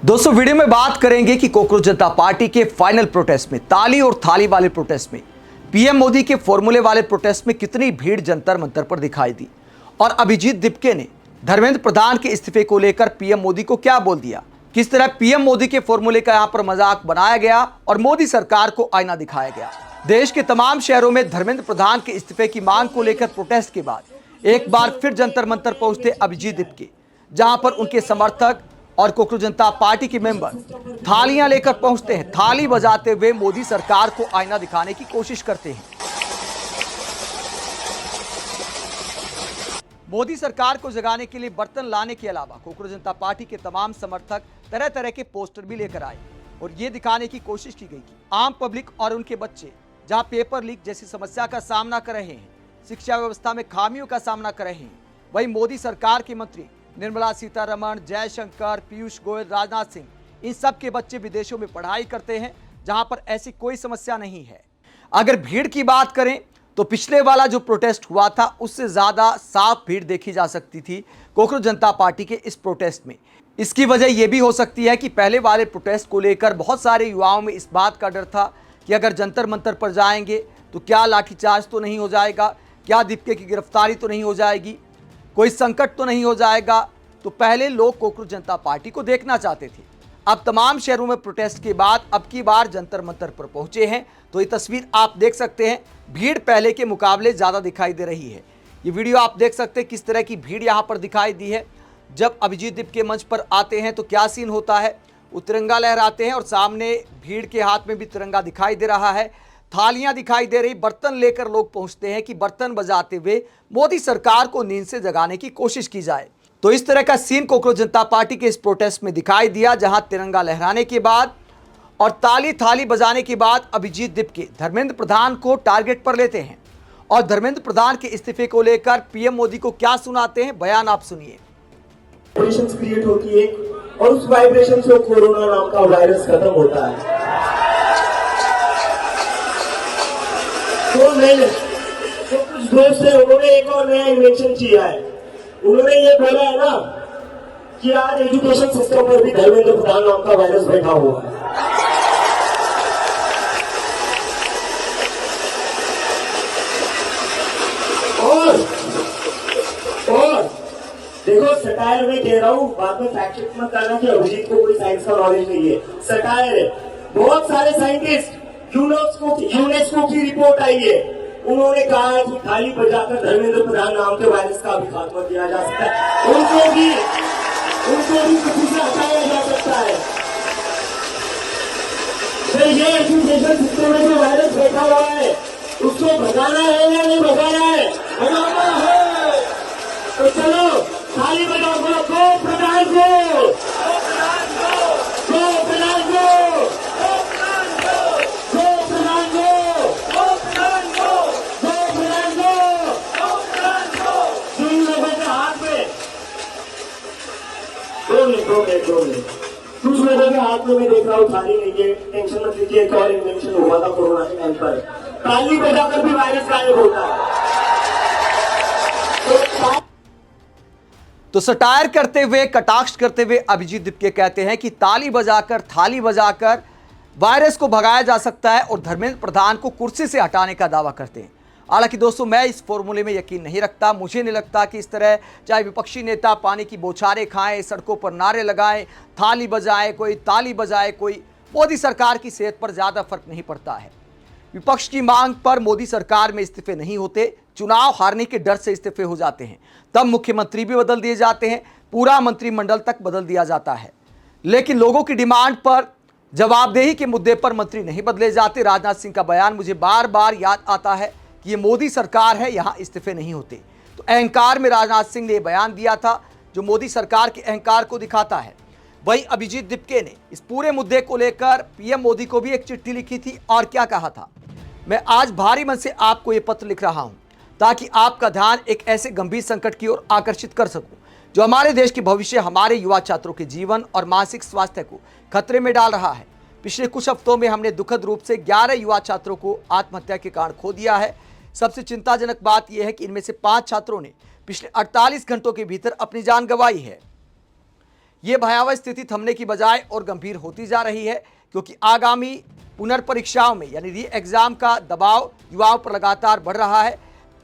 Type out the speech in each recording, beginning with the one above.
दोस्तों वीडियो में बात करेंगे कि कॉकरोच जनता पार्टी के फाइनल प्रोटेस्ट में, ताली और थाली वाले प्रोटेस्ट में, पीएम मोदी के फॉर्मूले वाले प्रोटेस्ट में कितनी भीड़ जंतर मंतर पर दिखाई दी और अभिजीत दीपके ने धर्मेंद्र प्रधान के इस्तीफे को लेकर पीएम मोदी को क्या बोल दिया, किस तरह पीएम मोदी के फॉर्मूले का यहां पर मजाक बनाया गया और मोदी सरकार को आईना दिखाया गया। देश के तमाम शहरों में धर्मेंद्र प्रधान के इस्तीफे की मांग को लेकर प्रोटेस्ट के बाद एक बार फिर जंतर मंतर पहुंचते अभिजीत दीपके, जहां पर उनके समर्थक और कॉकरोच जनता पार्टी के मेंबर थालियां लेकर पहुंचते हैं। थाली बजाते हुए मोदी सरकार को आईना दिखाने की कोशिश करते हैं। मोदी सरकार को जगाने के लिए बर्तन लाने के अलावा कॉकरोच जनता पार्टी के तमाम समर्थक तरह तरह के पोस्टर भी लेकर आए और ये दिखाने की कोशिश की गई कि आम पब्लिक और उनके बच्चे जहां पेपर लीक जैसी समस्या का सामना कर रहे हैं, शिक्षा व्यवस्था में खामियों का सामना कर रहे हैं, वहीं मोदी सरकार के मंत्री निर्मला सीतारमण, जयशंकर, पीयूष गोयल, राजनाथ सिंह, इन सब के बच्चे विदेशों में पढ़ाई करते हैं जहां पर ऐसी कोई समस्या नहीं है। अगर भीड़ की बात करें तो पिछले वाला जो प्रोटेस्ट हुआ था उससे ज्यादा साफ भीड़ देखी जा सकती थी कॉकरोच जनता पार्टी के इस प्रोटेस्ट में। इसकी वजह यह भी हो सकती है कि पहले वाले प्रोटेस्ट को लेकर बहुत सारे युवाओं में इस बात का डर था कि अगर जंतर मंतर पर जाएंगे तो क्या लाठीचार्ज तो नहीं हो जाएगा, क्या दीपके की गिरफ्तारी तो नहीं हो जाएगी, कोई संकट तो नहीं हो जाएगा। तो पहले लोग कॉकरोच जनता पार्टी को देखना चाहते थे। अब तमाम शहरों में प्रोटेस्ट के बाद अब की बार जंतर मंतर पर पहुंचे हैं तो ये तस्वीर आप देख सकते हैं, भीड़ पहले के मुकाबले ज़्यादा दिखाई दे रही है। ये वीडियो आप देख सकते हैं किस तरह की भीड़ यहाँ पर दिखाई दी है। जब अभिजीत दीपके मंच पर आते हैं तो क्या सीन होता है, वो तिरंगा लहराते हैं और सामने भीड़ के हाथ में भी तिरंगा दिखाई दे रहा है, थालियां दिखाई दे रही, बर्तन लेकर लोग पहुंचते हैं कि बर्तन बजाते हुए मोदी सरकार को नींद से जगाने की कोशिश की जाए। तो इस तरह का सीन कॉकरोच जनता पार्टी के इस प्रोटेस्ट में दिखाई दिया, जहां तिरंगा लहराने के बाद और ताली थाली बजाने के बाद अभिजीत दीपके धर्मेंद्र प्रधान को टारगेट पर लेते हैं और धर्मेंद्र प्रधान के इस्तीफे को लेकर पीएम मोदी को क्या सुनाते हैं, बयान आप सुनिए। वाइब्रेशंस क्रिएट होती है और उस वाइब्रेशन से कोरोना नाम का वायरस खत्म होता है। तो कुछ दोस्त है, उन्होंने एक और नया इन्वेंशन किया है। उन्होंने ये बोला है ना कि आज एजुकेशन सिस्टम पर भी धर्मेंद्र प्रधान नाम का वायरस बैठा हुआ है। और देखो, सटायर में कह रहा हूं, बाद में फैक्ट चेक मत करना कि अभिजीत को कोई साइंस का नॉलेज नहीं है। सटायर है, बहुत सारे साइंटिस्ट, यूनेस्को की रिपोर्ट आई है, उन्होंने कहा है कि थाली बजाकर धर्मेंद्र प्रधान नाम के वायरस का भी खात्मा किया जा सकता है। उनको भी किसी से हटाया जा सकता है। तो ये एजुकेशन सिस्टम में जो वायरस बैठा हुआ है उसको भगाना है या नहीं भगाना है? भगाना है। तो चलो थाली बजाओ, बोलो गो प्रधान को, गो प्रधान को, गो प्रधान को, गो प्रधान को, गो प्रधान को, गो प्रधान को, गो प्रधान को, गो प्रधान को। जिन लोगों के हाथ में 2 मिनट कुछ लोगों के हाथ में मैं देख रहा हूँ थाली नहीं है, टेंशन मत लीजिए, एक और इन्वेंशन हुआ था कोरोना के टाइम पर, ताली बजाकर भी वायरस गायब होता है। तो सटायर करते हुए, कटाक्ष करते हुए अभिजीत दीपके कहते हैं कि ताली बजाकर, थाली बजाकर वायरस को भगाया जा सकता है और धर्मेंद्र प्रधान को कुर्सी से हटाने का दावा करते हैं। हालांकि दोस्तों, मैं इस फॉर्मूले में यकीन नहीं रखता। मुझे नहीं लगता कि इस तरह चाहे विपक्षी नेता पानी की बौछारें खाएं, सड़कों पर नारे लगाएं, थाली बजाएं, कोई ताली बजाए, कोई, मोदी सरकार की सेहत पर ज़्यादा फर्क नहीं पड़ता है। विपक्ष की मांग पर मोदी सरकार में इस्तीफे नहीं होते, चुनाव हारने के डर से इस्तीफे हो जाते हैं, तब मुख्यमंत्री भी बदल दिए जाते हैं, पूरा मंत्रिमंडल तक बदल दिया जाता है। लेकिन लोगों की डिमांड पर, जवाबदेही के मुद्दे पर मंत्री नहीं बदले जाते। राजनाथ सिंह का बयान मुझे बार बार याद आता है कि ये मोदी सरकार है, यहाँ इस्तीफे नहीं होते। तो अहंकार में राजनाथ सिंह ने बयान दिया था जो मोदी सरकार के अहंकार को दिखाता है। वहीं अभिजीत दीपके ने इस पूरे मुद्दे को लेकर पीएम मोदी को भी एक चिट्ठी लिखी थी और क्या कहा था। मैं आज भारी मन से आपको ये पत्र लिख रहा हूं ताकि आपका ध्यान एक ऐसे गंभीर संकट की ओर आकर्षित कर सकूं जो हमारे देश के भविष्य, हमारे युवा छात्रों के जीवन और मानसिक स्वास्थ्य को खतरे में डाल रहा है। पिछले कुछ हफ्तों में हमने दुखद रूप से 11 युवा छात्रों को आत्महत्या के कारण खो दिया है। सबसे चिंताजनक बात यह है कि इनमें से 5 छात्रों ने पिछले 48 घंटों के भीतर अपनी जान गंवाई है। ये भयावह स्थिति थमने की बजाय और गंभीर होती जा रही है, क्योंकि आगामी पुनर्परीक्षाओं में यानी री एग्जाम का दबाव युवाओं पर लगातार बढ़ रहा है।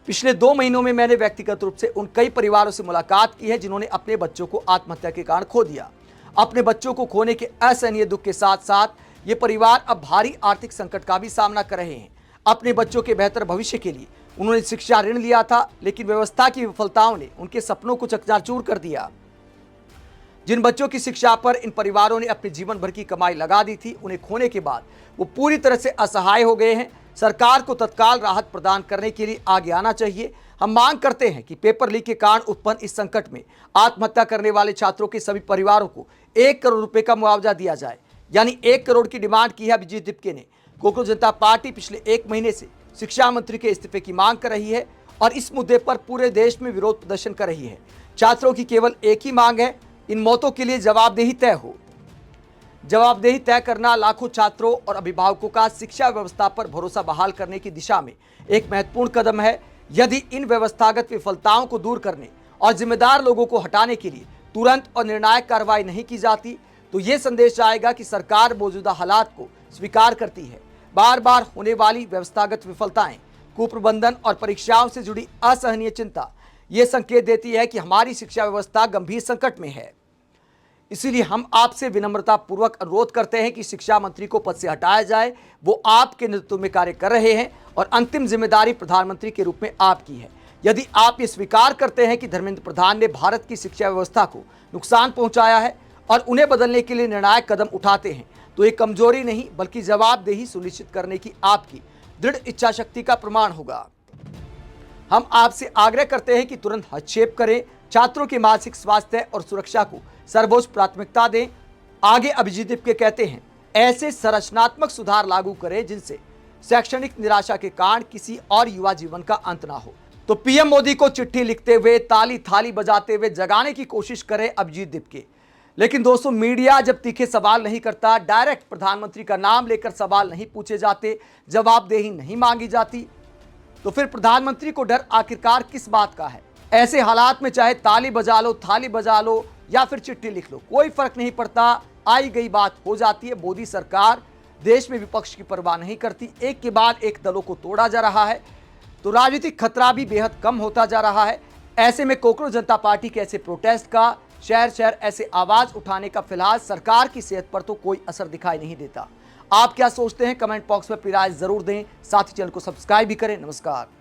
पिछले 2 महीनों में मैंने व्यक्तिगत रूप से उन कई परिवारों से मुलाकात की है जिन्होंने अपने बच्चों को आत्महत्या के कारण खो दिया। अपने बच्चों को खोने के असहनीय दुख के साथ साथ ये परिवार अब भारी आर्थिक संकट का भी सामना कर रहे हैं। अपने बच्चों के बेहतर भविष्य के लिए उन्होंने शिक्षा ऋण लिया था, लेकिन व्यवस्था की विफलताओं ने उनके सपनों को चकनाचूर कर दिया। जिन बच्चों की शिक्षा पर इन परिवारों ने अपने जीवन भर की कमाई लगा दी थी, उन्हें खोने के बाद वो पूरी तरह से असहाय हो गए हैं। सरकार को तत्काल राहत प्रदान करने के लिए आगे आना चाहिए। हम मांग करते हैं कि पेपर लीक के कारण उत्पन्न इस संकट में आत्महत्या करने वाले छात्रों के सभी परिवारों को 1 करोड़ रुपए का मुआवजा दिया जाए, यानी 1 करोड़ की डिमांड की है अभिजीत दिपके ने। कोकरोच जनता पार्टी पिछले 1 महीने से शिक्षा मंत्री के इस्तीफे की मांग कर रही है और इस मुद्दे पर पूरे देश में विरोध प्रदर्शन कर रही है। छात्रों की केवल एक ही मांग है, इन मौतों के लिए जवाबदेही तय हो। जवाबदेही तय करना लाखों छात्रों और अभिभावकों का शिक्षा व्यवस्था पर भरोसा बहाल करने की दिशा में एक महत्वपूर्ण कदम है। यदि इन व्यवस्थागत विफलताओं को दूर करने और जिम्मेदार लोगों को हटाने के लिए तुरंत और निर्णायक कार्रवाई नहीं की जाती, तो ये संदेश आएगा कि सरकार मौजूदा हालात को स्वीकार करती है। बार बार होने वाली व्यवस्थागत विफलताएं, कुप्रबंधन और परीक्षाओं से जुड़ी असहनीय चिंता ये संकेत देती है कि हमारी शिक्षा व्यवस्था गंभीर संकट में है। इसीलिए हम आपसे विनम्रता पूर्वक अनुरोध करते हैं कि शिक्षा मंत्री को पद से हटाया जाए। वो आपके नेतृत्व में कार्य कर रहे हैं और अंतिम जिम्मेदारी प्रधानमंत्री के रूप में आपकी है। यदि आप ये स्वीकार करते हैं कि धर्मेंद्र प्रधान ने भारत की शिक्षा व्यवस्था को नुकसान पहुंचाया है और उन्हें बदलने के लिए निर्णायक कदम उठाते हैं, तो ये कमजोरी नहीं बल्कि जवाबदेही सुनिश्चित करने की आपकी दृढ़ इच्छा शक्ति का प्रमाण होगा। हम आपसे आग्रह करते हैं कि तुरंत हस्तक्षेप करें, छात्रों के मानसिक स्वास्थ्य और सुरक्षा को सर्वोच्च प्राथमिकता दें। आगे अभिजीत दिपके कहते हैं, ऐसे संरचनात्मक सुधार लागू करें जिनसे शैक्षणिक निराशा के कारण किसी और युवा जीवन का अंत ना हो। तो पीएम मोदी को चिट्ठी लिखते हुए ताली थाली बजाते हुए जगाने की कोशिश करें अभिजीत दिपके। लेकिन दोस्तों, मीडिया जब तीखे सवाल नहीं करता, डायरेक्ट प्रधानमंत्री का नाम लेकर सवाल नहीं पूछे जाते, जवाबदेही नहीं मांगी जाती, तो फिर प्रधानमंत्री को डर आखिरकार किस बात का है? ऐसे हालात में चाहे ताली बजा लो, थाली बजा लो या फिर चिट्ठी लिख लो, कोई फर्क नहीं पड़ता। आई गई बात हो जाती है। मोदी सरकार देश में विपक्ष की परवाह नहीं करती, एक के बाद एक दलों को तोड़ा जा रहा है, तो राजनीतिक खतरा भी बेहद कम होता जा रहा है। ऐसे में कोकरोच जनता पार्टी के ऐसे प्रोटेस्ट का, शहर शहर ऐसे आवाज उठाने का फिलहाल सरकार की सेहत पर तो कोई असर दिखाई नहीं देता। आप क्या सोचते हैं? कमेंट बॉक्स में अपनी राय जरूर दें। साथ ही चैनल को सब्सक्राइब भी करें। नमस्कार।